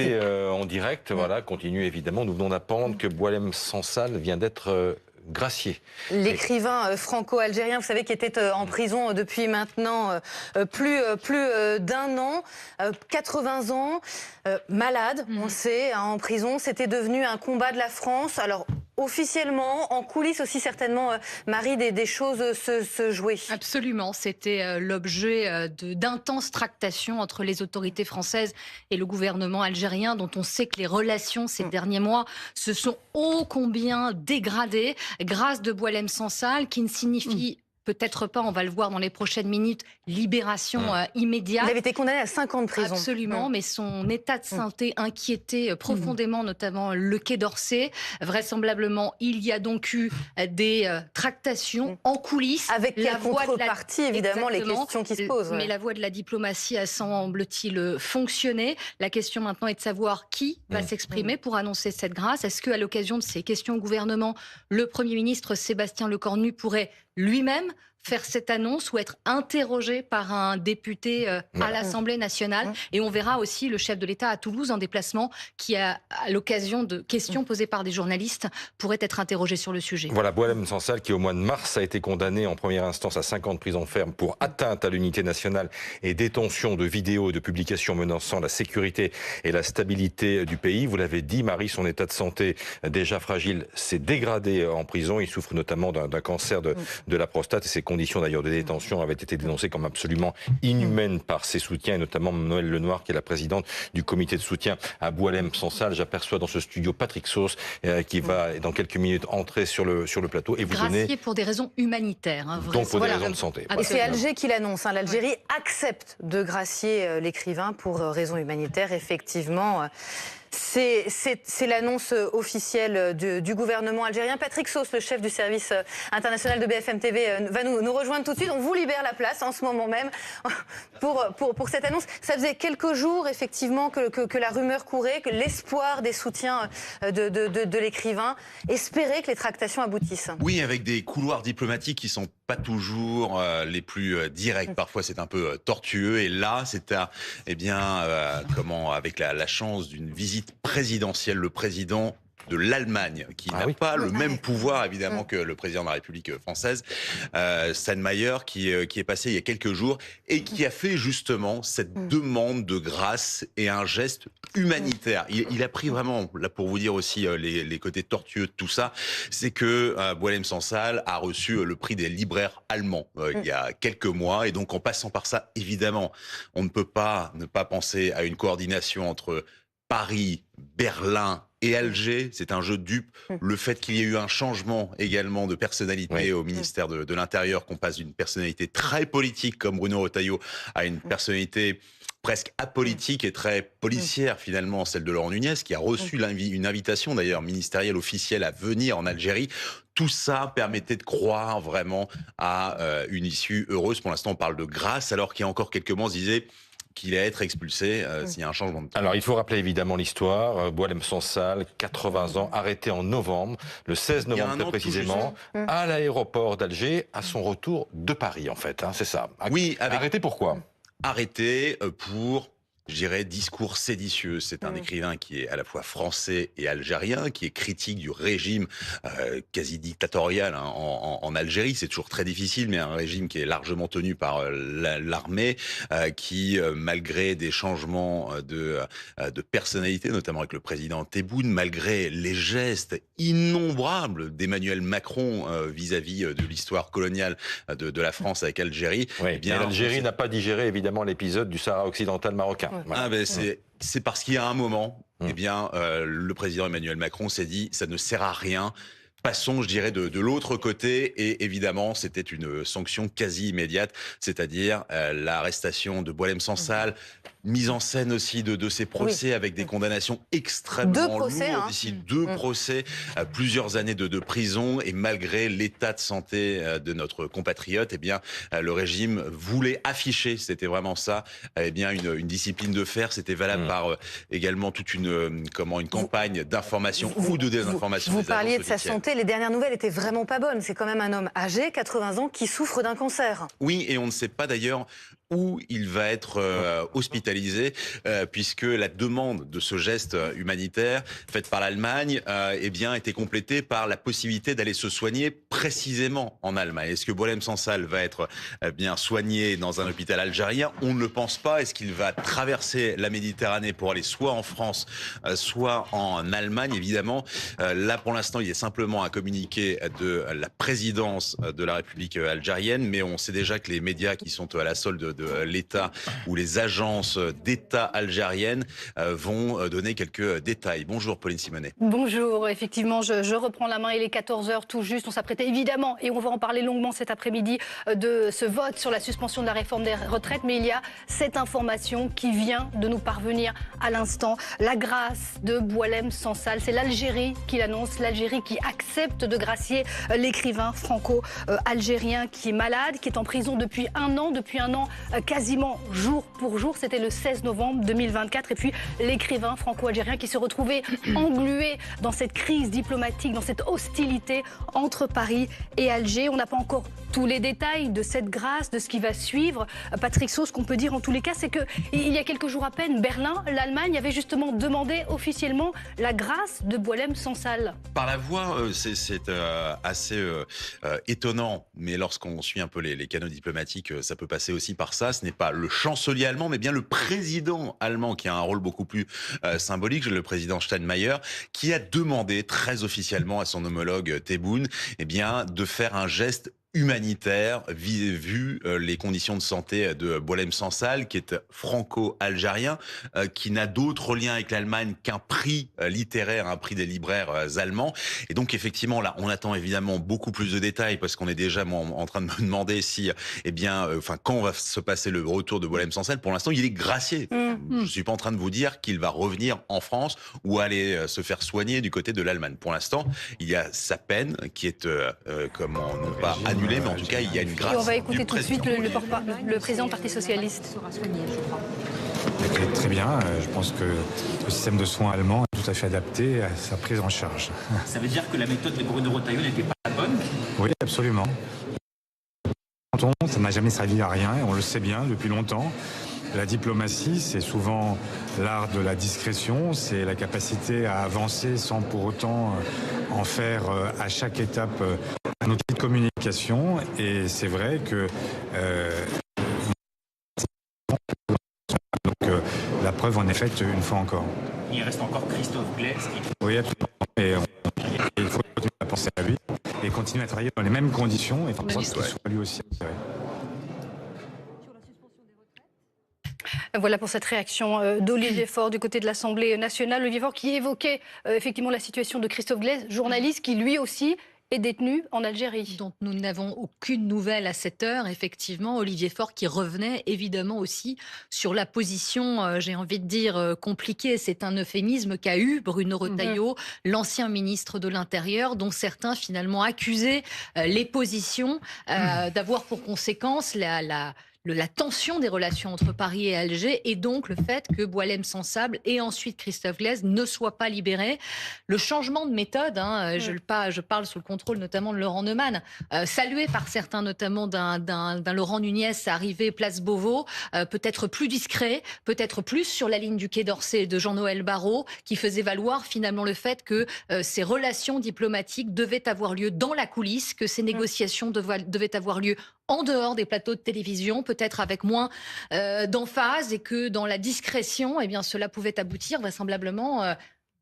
L'actualité en direct, voilà, continue évidemment. Nous venons d'apprendre que Boualem Sansal vient d'être gracié. L'écrivain franco-algérien, vous savez, qui était en prison depuis maintenant plus d'un an, 80 ans, malade, on le sait, hein, en prison. C'était devenu un combat de la France. Alors, officiellement, en coulisses aussi certainement, Marie, des choses se jouaient. Absolument, c'était l'objet d'intenses tractations entre les autorités françaises et le gouvernement algérien, dont on sait que les relations ces derniers mois se sont ô combien dégradées grâce de Boualem Sansal, qui ne signifie peut-être pas, on va le voir dans les prochaines minutes, libération immédiate. Il avait été condamné à 5 ans de prison. Absolument, mais son état de santé inquiétait profondément, notamment le Quai d'Orsay. Vraisemblablement, il y a donc eu des tractations en coulisses. Avec la contrepartie, évidemment, Exactement. les questions qui se posent. Mais la voie de la diplomatie a, semble-t-il, fonctionné. La question maintenant est de savoir qui va s'exprimer pour annoncer cette grâce. Est-ce qu'à l'occasion de ces questions au gouvernement, le Premier ministre Sébastien Lecornu pourrait lui-même faire cette annonce ou être interrogé par un député à l'Assemblée nationale. Et on verra aussi le chef de l'État à Toulouse en déplacement qui, à l'occasion de questions posées par des journalistes, pourrait être interrogé sur le sujet. Voilà, Boualem Sansal qui au mois de mars a été condamné en première instance à 5 ans de prison ferme pour atteinte à l'unité nationale et détention de vidéos et de publications menaçant la sécurité et la stabilité du pays. Vous l'avez dit, Marie, son état de santé déjà fragile s'est dégradé en prison. Il souffre notamment d'un cancer de la prostate et ses conditions d'ailleurs de détention avaient été dénoncées comme absolument inhumaines par ses soutiens, et notamment Noëlle Lenoir, qui est la présidente du comité de soutien à Boualem Sansal. J'aperçois dans ce studio Patrick Sauce, qui va dans quelques minutes entrer sur le plateau et vous donner... Gracié pour des raisons humanitaires. Hein, donc pour des raisons de santé. Et c'est Alger qui l'annonce. Hein. L'Algérie accepte de gracier l'écrivain pour raisons humanitaires. Effectivement, c'est l'annonce officielle du gouvernement algérien. Patrick Sauce, le chef du service international de BFM TV, va nous rejoindre tout de suite. On vous libère la place en ce moment même pour cette annonce. Ça faisait quelques jours, effectivement, que la rumeur courait, que l'espoir des soutiens de l'écrivain espérait que les tractations aboutissent. Oui, avec des couloirs diplomatiques qui sont pas toujours les plus directs. Parfois, c'est un peu tortueux. Et là, c'est avec la chance d'une visite présidentielle, le président de l'Allemagne, qui n'a pas le même pouvoir, évidemment, que le président de la République française, Steinmeier, qui est passé il y a quelques jours et qui a fait justement cette demande de grâce et un geste humanitaire. Il a pris vraiment, là pour vous dire aussi les côtés tortueux de tout ça, c'est que Boualem Sansal a reçu le prix des libraires allemands il y a quelques mois, et donc en passant par ça, évidemment, on ne peut pas ne pas penser à une coordination entre Paris, Berlin et Alger. C'est un jeu de dupes. Le fait qu'il y ait eu un changement également de personnalité au ministère de l'Intérieur, qu'on passe d'une personnalité très politique comme Bruno Retailleau à une personnalité presque apolitique et très policière finalement, celle de Laurent Nunez, qui a reçu une invitation d'ailleurs ministérielle officielle à venir en Algérie. Tout ça permettait de croire vraiment à une issue heureuse. Pour l'instant, on parle de grâce, alors qu'il y a encore quelques mois, on se disait qu'il allait être expulsé s'il y a un changement de temps. Alors, il faut rappeler évidemment l'histoire. Boualem Sansal, 80 ans, arrêté en novembre, le 16 novembre très précisément, à l'aéroport d'Alger, à son retour de Paris, en fait. Hein, c'est ça. Oui, arrêté pourquoi? Arrêté pour, je dirais, discours séditieux. C'est un écrivain qui est à la fois français et algérien, qui est critique du régime quasi dictatorial en Algérie. C'est toujours très difficile, mais un régime qui est largement tenu par l'armée, qui, malgré des changements de personnalité, notamment avec le président Tebboune, malgré les gestes innombrables d'Emmanuel Macron vis-à-vis de l'histoire coloniale de la France avec Algérie. Oui, bien, l'Algérie n'a pas digéré évidemment l'épisode du Sahara occidental marocain. Voilà. C'est parce qu'il y a un moment, le président Emmanuel Macron s'est dit ça ne sert à rien. Passons, je dirais, de l'autre côté, et évidemment, c'était une sanction quasi immédiate, c'est-à-dire l'arrestation de Boualem Sansal, mise en scène aussi de ces procès avec des condamnations extrêmement lourdes, ici 2 procès, plusieurs années de prison, et malgré l'état de santé de notre compatriote, le régime voulait afficher, c'était vraiment ça, une discipline de fer. C'était valable par également toute une campagne d'information ou de désinformation. Vous parliez de sa santé. Les dernières nouvelles étaient vraiment pas bonnes. C'est quand même un homme âgé, 80 ans, qui souffre d'un cancer. Oui, et on ne sait pas d'ailleurs ou il va être hospitalisé, puisque la demande de ce geste humanitaire faite par l'Allemagne eh bien, était complétée par la possibilité d'aller se soigner précisément en Allemagne. Est-ce que Boualem Sansal va être bien soigné dans un hôpital algérien? On ne le pense pas. Est-ce qu'il va traverser la Méditerranée pour aller soit en France, soit en Allemagne? Évidemment, là pour l'instant, il y a simplement un communiqué de la présidence de la République algérienne, mais on sait déjà que les médias qui sont à la solde de l'État ou les agences d'État algériennes vont donner quelques détails. Bonjour Pauline Simonet. Bonjour, effectivement, je reprends la main, il est 14h tout juste, on s'apprêtait évidemment, et on va en parler longuement cet après-midi, de ce vote sur la suspension de la réforme des retraites, mais il y a cette information qui vient de nous parvenir à l'instant, la grâce de Boualem Sansal, c'est l'Algérie qui l'annonce, l'Algérie qui accepte de gracier l'écrivain franco-algérien qui est malade, qui est en prison depuis un an quasiment jour pour jour, c'était le 16 novembre 2024, et puis l'écrivain franco-algérien qui se retrouvait englué dans cette crise diplomatique, dans cette hostilité entre Paris et Alger. On n'a pas encore tous les détails de cette grâce, de ce qui va suivre. Patrick Sauce, ce qu'on peut dire en tous les cas, c'est qu'il y a quelques jours à peine, Berlin, l'Allemagne avait justement demandé officiellement la grâce de Boualem Sansal. Par la voix, c'est assez étonnant, mais lorsqu'on suit un peu les canaux diplomatiques, ça peut passer aussi par ça. Ce n'est pas le chancelier allemand, mais bien le président allemand qui a un rôle beaucoup plus symbolique, le président Steinmeier, qui a demandé très officiellement à son homologue Tebboune eh bien, de faire un geste humanitaire vu les conditions de santé de Boualem Sansal, qui est franco-algérien, qui n'a d'autre lien avec l'Allemagne qu'un prix littéraire, un prix des libraires allemands. Et donc effectivement là, on attend évidemment beaucoup plus de détails parce qu'on est déjà en train de me demander si, eh bien, quand va se passer le retour de Boualem Sansal. Pour l'instant, il est gracié. Je suis pas en train de vous dire qu'il va revenir en France ou aller se faire soigner du côté de l'Allemagne. Pour l'instant, il y a sa peine qui est, comment non pas annulée, mais en tout cas, il y a une grâce. Et on va écouter tout de suite le président du Parti Socialiste. Très bien, je pense que le système de soins allemand est tout à fait adapté à sa prise en charge. Ça veut dire que la méthode de Bruno Retailleau n'était pas bonne? Oui, absolument. Ça n'a jamais servi à rien, et on le sait bien depuis longtemps. La diplomatie, c'est souvent l'art de la discrétion, c'est la capacité à avancer sans pour autant en faire à chaque étape un outil de communication. Et c'est vrai que la preuve en est faite une fois encore. Il reste encore Christophe Glaise. Oui, absolument. Et il faut continuer à penser à lui et continuer à travailler dans les mêmes conditions et faire en sorte qu'il soit lui aussi intéressé. Voilà pour cette réaction d'Olivier Faure du côté de l'Assemblée nationale. Olivier Faure qui évoquait effectivement la situation de Christophe Glaise, journaliste qui lui aussi est détenu en Algérie. Donc nous n'avons aucune nouvelle à cette heure. Effectivement, Olivier Faure qui revenait évidemment aussi sur la position, j'ai envie de dire, compliquée. C'est un euphémisme qu'a eu Bruno Retailleau, l'ancien ministre de l'Intérieur, dont certains finalement accusaient les positions d'avoir pour conséquence la tension des relations entre Paris et Alger, et donc le fait que Boualem Sansal et ensuite Christophe Glaise ne soient pas libérés. Le changement de méthode, je parle sous le contrôle notamment de Laurent Neumann, salué par certains notamment d'un Laurent Nunez arrivé place Beauvau, peut-être plus discret, peut-être plus sur la ligne du Quai d'Orsay de Jean-Noël Barrot, qui faisait valoir finalement le fait que ces relations diplomatiques devaient avoir lieu dans la coulisse, que ces négociations devaient avoir lieu en dehors des plateaux de télévision, peut-être avec moins d'emphase, et que dans la discrétion, eh bien, cela pouvait aboutir vraisemblablement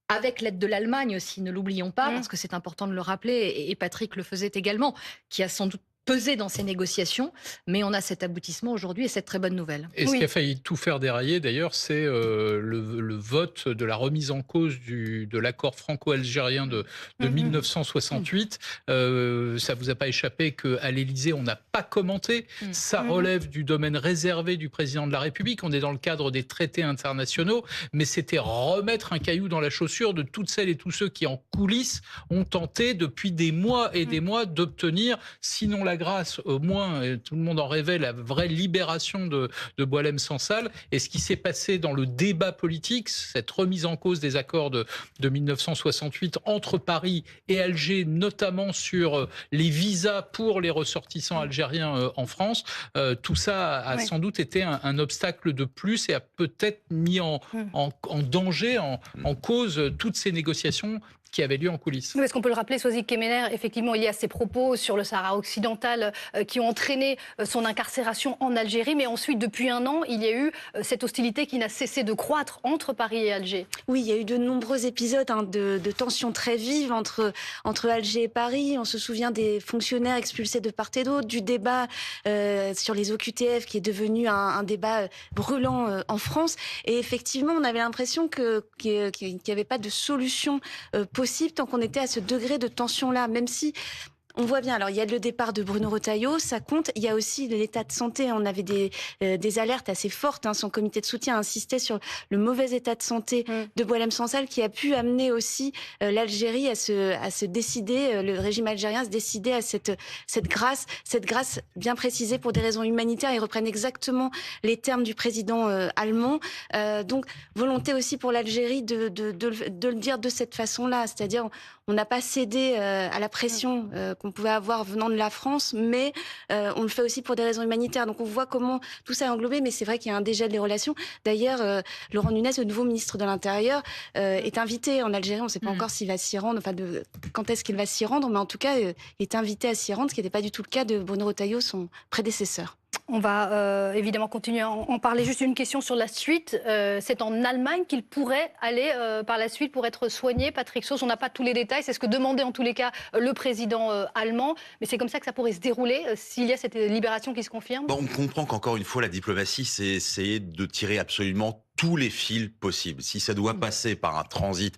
avec l'aide de l'Allemagne aussi, ne l'oublions pas, parce que c'est important de le rappeler, et Patrick le faisait également, qui a sans doute pesé dans ces négociations, mais on a cet aboutissement aujourd'hui et cette très bonne nouvelle. Et ce qui a failli tout faire dérailler d'ailleurs, c'est le vote de la remise en cause de l'accord franco-algérien de 1968. Ça vous a pas échappé qu'à l'Élysée, on n'a pas commenté. Ça relève du domaine réservé du président de la République. On est dans le cadre des traités internationaux, mais c'était remettre un caillou dans la chaussure de toutes celles et tous ceux qui, en coulisses, ont tenté depuis des mois et des mois d'obtenir, sinon la grâce, au moins, tout le monde en rêvait, la vraie libération de Boualem Sansal. Et ce qui s'est passé dans le débat politique, cette remise en cause des accords de 1968 entre Paris et Alger, notamment sur les visas pour les ressortissants algériens en France, tout ça a sans doute été un obstacle de plus et a peut-être mis en danger, en cause toutes ces négociations qui avait lieu en coulisses. Est-ce qu'on peut le rappeler, Sozik Kemener, effectivement, il y a ces propos sur le Sahara occidental qui ont entraîné son incarcération en Algérie, mais ensuite, depuis un an, il y a eu cette hostilité qui n'a cessé de croître entre Paris et Alger. Oui, il y a eu de nombreux épisodes de tensions très vives entre Alger et Paris. On se souvient des fonctionnaires expulsés de part et d'autre, du débat sur les OQTF qui est devenu un débat brûlant en France. Et effectivement, on avait l'impression qu'il n'y avait pas de solution possible tant qu'on était à ce degré de tension-là, même si on voit bien, alors il y a le départ de Bruno Retailleau, ça compte, il y a aussi l'état de santé, on avait des alertes assez fortes, son comité de soutien insistait sur le mauvais état de santé de Boualem Sansal qui a pu amener aussi l'Algérie à se décider, le régime algérien à se décider à cette grâce bien précisée pour des raisons humanitaires, ils reprennent exactement les termes du président allemand, donc volonté aussi pour l'Algérie de le dire de cette façon-là, c'est-à-dire on n'a pas cédé à la pression qu'on pouvait avoir venant de la France, mais on le fait aussi pour des raisons humanitaires. Donc on voit comment tout ça est englobé, mais c'est vrai qu'il y a un dégel des relations. D'ailleurs, Laurent Nunez, le nouveau ministre de l'Intérieur, est invité en Algérie. On ne sait pas encore s'il va s'y rendre, quand est-ce qu'il va s'y rendre, mais en tout cas, il est invité à s'y rendre, ce qui n'était pas du tout le cas de Bruno Retailleau, son prédécesseur. On va évidemment continuer à en parler. Juste une question sur la suite. C'est en Allemagne qu'il pourrait aller par la suite pour être soigné, Patrick Sauce. On n'a pas tous les détails. C'est ce que demandait en tous les cas le président allemand. Mais c'est comme ça que ça pourrait se dérouler s'il y a cette libération qui se confirme. On comprend qu'encore une fois, la diplomatie, c'est essayer de tirer absolument tous les fils possibles. Si ça doit passer par un transit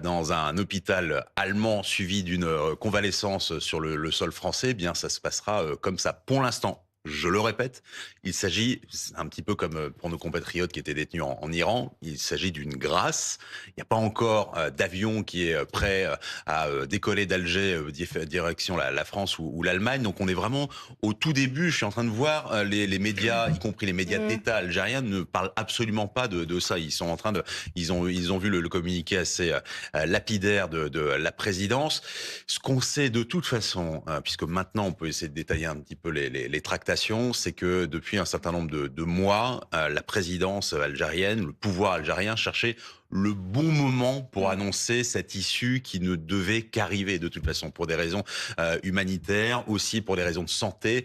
dans un hôpital allemand suivi d'une convalescence sur le sol français, eh bien ça se passera comme ça. Pour l'instant, je le répète, il s'agit, un petit peu comme pour nos compatriotes qui étaient détenus en Iran, il s'agit d'une grâce. Il n'y a pas encore d'avion qui est prêt à décoller d'Alger direction la France ou l'Allemagne. Donc on est vraiment au tout début. Je suis en train de voir les médias, y compris les médias d'État algériens, ne parlent absolument pas de ça. Ils sont en train ils ont vu le communiqué assez lapidaire de la présidence. Ce qu'on sait de toute façon, puisque maintenant on peut essayer de détailler un petit peu les tractations, c'est que depuis un certain nombre de mois, la présidence algérienne, le pouvoir algérien cherchait le bon moment pour annoncer cette issue qui ne devait qu'arriver de toute façon, pour des raisons humanitaires, aussi pour des raisons de santé,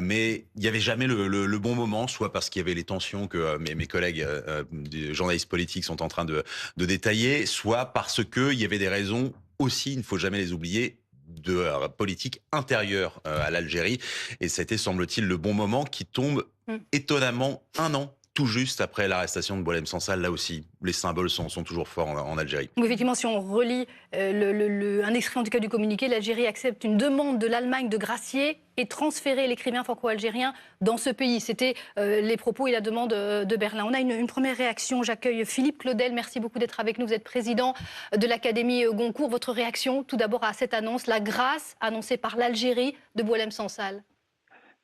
mais il n'y avait jamais le bon moment, soit parce qu'il y avait les tensions que mes collègues des journalistes politiques sont en train de détailler, soit parce qu'il y avait des raisons aussi, il ne faut jamais les oublier, de politique intérieure à l'Algérie. Et c'était, semble-t-il, le bon moment qui tombe étonnamment un an tout juste après l'arrestation de Boualem Sansal. Là aussi, les symboles sont toujours forts en Algérie. Oui, effectivement, si on relit un extrait en tout cas du communiqué, l'Algérie accepte une demande de l'Allemagne de gracier et transférer l'écrivain franco-algérien dans ce pays. C'était les propos et la demande de Berlin. On a une première réaction. J'accueille Philippe Claudel. Merci beaucoup d'être avec nous. Vous êtes président de l'Académie Goncourt. Votre réaction tout d'abord à cette annonce, la grâce annoncée par l'Algérie de Boualem Sansal.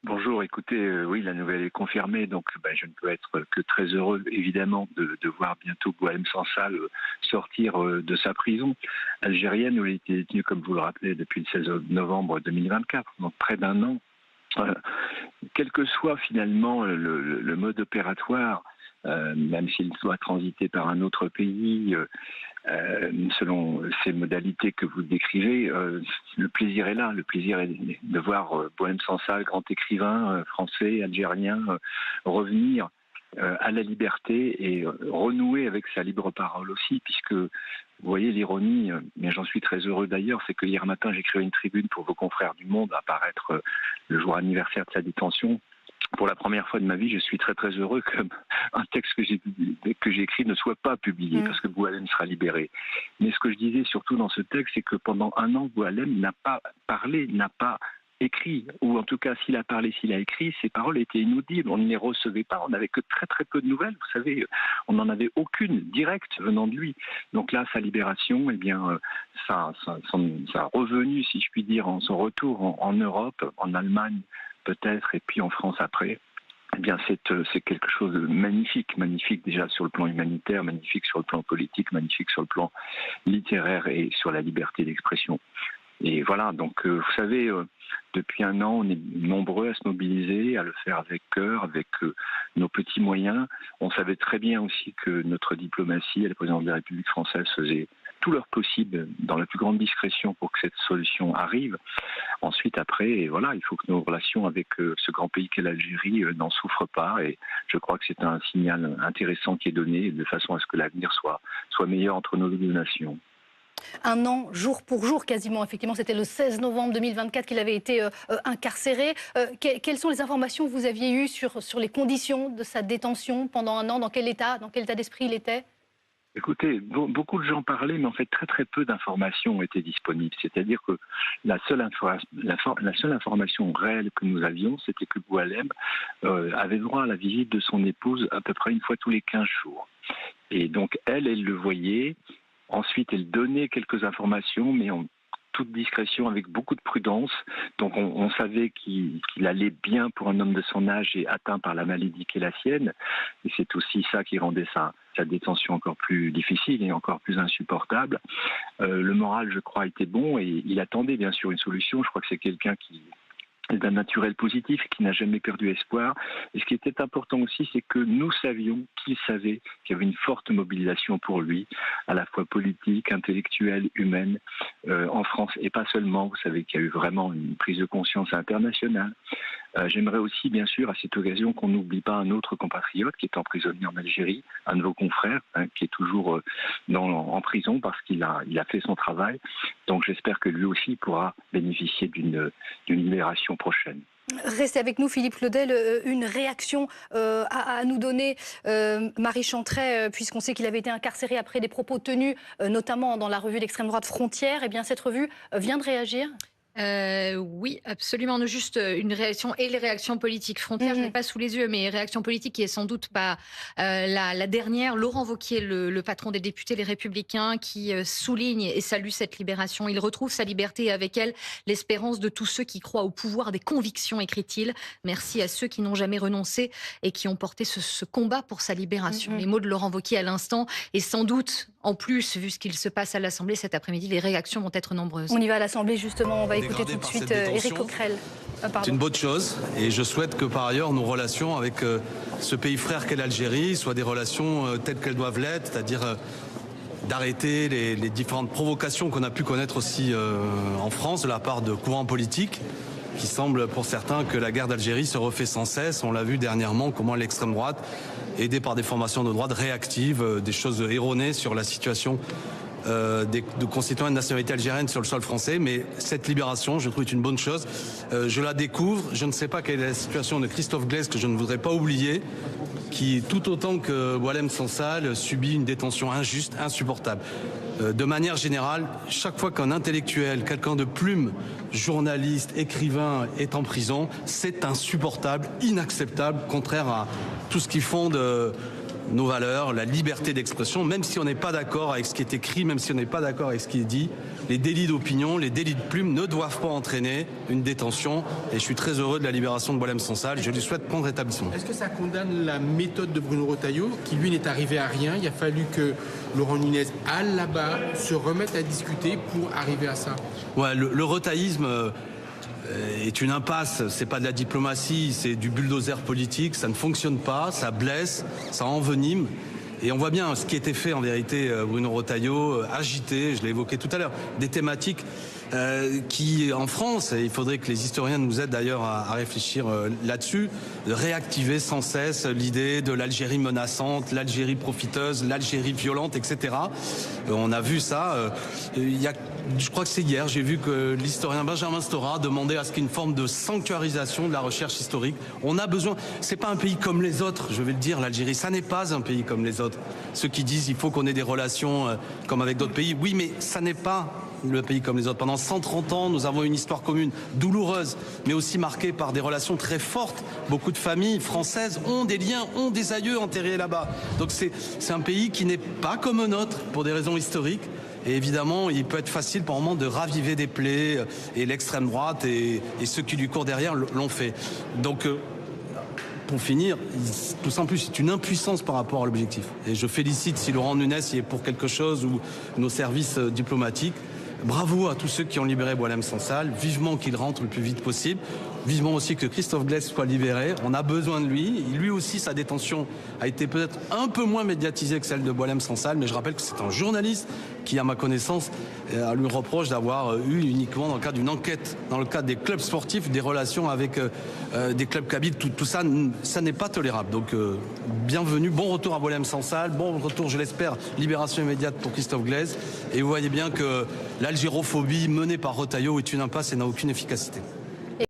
Bonjour, écoutez, oui, la nouvelle est confirmée, donc je ne peux être que très heureux, évidemment, de voir bientôt Boualem Sansal sortir de sa prison algérienne, où il était détenu, comme vous le rappelez, depuis le 16 novembre 2024, donc près d'un an. Quel que soit finalement le mode opératoire, même s'il doit transiter par un autre pays, selon ces modalités que vous décrivez, le plaisir est là. Le plaisir est de voir Boualem Sansal, grand écrivain français, algérien, revenir à la liberté et renouer avec sa libre parole aussi, puisque vous voyez l'ironie, mais j'en suis très heureux d'ailleurs, c'est que hier matin j'écrivais une tribune pour vos confrères du Monde à paraître le jour anniversaire de sa détention. Pour la première fois de ma vie, je suis très très heureux qu'un texte que j'ai écrit ne soit pas publié, parce que Boualem sera libéré. Mais ce que je disais surtout dans ce texte, c'est que pendant un an, Boualem n'a pas parlé, n'a pas écrit, ou en tout cas s'il a parlé, s'il a écrit, ses paroles étaient inaudibles, on ne les recevait pas, on n'avait que très très peu de nouvelles, vous savez, on n'en avait aucune directe venant de lui. Donc là, sa libération, eh bien, sa revenue, si je puis dire, en son retour en Europe, en Allemagne peut-être, et puis en France après, eh bien, c'est quelque chose de magnifique, magnifique déjà sur le plan humanitaire, magnifique sur le plan politique, magnifique sur le plan littéraire et sur la liberté d'expression. Et voilà, donc vous savez, depuis un an, on est nombreux à se mobiliser, à le faire avec cœur, avec nos petits moyens. On savait très bien aussi que notre diplomatie et la présidence de la République française faisaient tout leur possible dans la plus grande discrétion pour que cette solution arrive. Ensuite, après, et voilà, il faut que nos relations avec ce grand pays qu'est l'Algérie n'en souffrent pas. Et je crois que c'est un signal intéressant qui est donné de façon à ce que l'avenir soit meilleur entre nos deux nations. Un an, jour pour jour, quasiment. Effectivement, c'était le 16 novembre 2024 qu'il avait été incarcéré. Quelles sont les informations que vous aviez eues sur les conditions de sa détention pendant un an? Dans quel état d'esprit il était? Écoutez, beaucoup de gens parlaient, mais en fait très très peu d'informations ont été disponibles. C'est-à-dire que la seule information réelle que nous avions, c'était que Boualem avait droit à la visite de son épouse à peu près une fois tous les 15 jours. Et donc elle le voyait. Ensuite, elle donnait quelques informations, mais en toute discrétion, avec beaucoup de prudence. Donc on savait qu'il allait bien pour un homme de son âge et atteint par la maladie qui est la sienne. Et c'est aussi ça qui rendait sa détention encore plus difficile et encore plus insupportable. Le moral, je crois, était bon et il attendait bien sûr une solution. Je crois que c'est quelqu'un qui est d'un naturel positif, qui n'a jamais perdu espoir. Et ce qui était important aussi, c'est que nous savions qu'il savait qu'il y avait une forte mobilisation pour lui, à la fois politique, intellectuelle, humaine, en France, et pas seulement. Vous savez qu'il y a eu vraiment une prise de conscience internationale. J'aimerais aussi, bien sûr, à cette occasion, qu'on n'oublie pas un autre compatriote qui est emprisonné en Algérie, un de vos confrères, qui est toujours en prison parce qu'il a fait son travail. Donc j'espère que lui aussi pourra bénéficier d'une libération prochaine. Restez avec nous, Philippe Claudel. Une réaction à nous donner, Marie Chantray, puisqu'on sait qu'il avait été incarcéré après des propos tenus, notamment dans la revue d'extrême droite Frontières. Eh bien, cette revue vient de réagir. Oui, absolument. Juste une réaction et les réactions politiques. Frontières, je n'ai pas sous les yeux, mais réaction politique qui est sans doute pas la dernière. Laurent Wauquiez, le patron des députés Les Républicains, qui souligne et salue cette libération. Il retrouve sa liberté et avec elle l'espérance de tous ceux qui croient au pouvoir des convictions, écrit-il. Merci à ceux qui n'ont jamais renoncé et qui ont porté ce combat pour sa libération. Les mots de Laurent Wauquiez à l'instant, et sans doute, en plus, vu ce qu'il se passe à l'Assemblée cet après-midi, les réactions vont être nombreuses. On y va à l'Assemblée, justement. On va écouter tout de suite Éric Coquerel. C'est une bonne chose et je souhaite que par ailleurs nos relations avec ce pays frère qu'est l'Algérie soient des relations telles qu'elles doivent l'être, c'est-à-dire d'arrêter les différentes provocations qu'on a pu connaître aussi en France de la part de courants politiques qui semblent pour certains que la guerre d'Algérie se refait sans cesse. On l'a vu dernièrement comment l'extrême droite, aidée par des formations de droite, réactive des choses erronées sur la situation de concitoyens de nationalité algérienne sur le sol français. Mais cette libération, je trouve, est une bonne chose. Je la découvre. Je ne sais pas quelle est la situation de Christophe Glaise, que je ne voudrais pas oublier, qui, tout autant que Boualem Sansal, subit une détention injuste, insupportable. De manière générale, chaque fois qu'un intellectuel, quelqu'un de plume, journaliste, écrivain est en prison, c'est insupportable, inacceptable, contraire à tout ce qui fonde nos valeurs, la liberté d'expression, même si on n'est pas d'accord avec ce qui est écrit, même si on n'est pas d'accord avec ce qui est dit. Les délits d'opinion, les délits de plume ne doivent pas entraîner une détention. Et je suis très heureux de la libération de Boualem Sansal. Je lui souhaite prompt rétablissement. Est-ce que ça condamne la méthode de Bruno Retailleau, qui lui n'est arrivé à rien? Il a fallu que Laurent Nunez aille là-bas, se remette à discuter pour arriver à ça. Ouais, le retaillisme est une impasse, c'est pas de la diplomatie, c'est du bulldozer politique, ça ne fonctionne pas, ça blesse, ça envenime. Et on voit bien ce qui était fait en vérité, Bruno Retailleau, agité, je l'ai évoqué tout à l'heure, des thématiques qui, en France, et il faudrait que les historiens nous aident d'ailleurs à réfléchir là-dessus, de réactiver sans cesse l'idée de l'Algérie menaçante, l'Algérie profiteuse, l'Algérie violente, etc. On a vu ça. Je crois que c'est hier, j'ai vu que l'historien Benjamin Stora demandait à ce qu'il y ait une forme de sanctuarisation de la recherche historique. On a besoin, c'est pas un pays comme les autres, je vais le dire, l'Algérie, ça n'est pas un pays comme les autres. autres. Ceux qui disent il faut qu'on ait des relations comme avec d'autres pays. Oui, mais ça n'est pas le pays comme les autres. Pendant 130 ans, nous avons une histoire commune douloureuse, mais aussi marquée par des relations très fortes. Beaucoup de familles françaises ont des liens, ont des aïeux enterrés là-bas. Donc c'est un pays qui n'est pas comme le nôtre pour des raisons historiques. Et évidemment, il peut être facile par moment de raviver des plaies, et l'extrême droite et ceux qui lui courent derrière l'ont fait. Donc, pour finir, tout simplement, c'est une impuissance par rapport à l'objectif. Et je félicite si Laurent Nunez y est pour quelque chose ou nos services diplomatiques. Bravo à tous ceux qui ont libéré Boualem Sansal. Vivement qu'il rentre le plus vite possible. Vivement aussi que Christophe Glaise soit libéré. On a besoin de lui. Lui aussi, sa détention a été peut-être un peu moins médiatisée que celle de Boualem Sansal. Mais je rappelle que c'est un journaliste qui, à ma connaissance, lui reproche d'avoir eu uniquement dans le cadre d'une enquête, dans le cadre des clubs sportifs, des relations avec des clubs kabyles. Tout ça, ça n'est pas tolérable. Donc, bienvenue. Bon retour à Boualem Sansal. Bon retour, je l'espère, libération immédiate pour Christophe Glaise. Et vous voyez bien que l'algérophobie menée par Retailleau est une impasse et n'a aucune efficacité.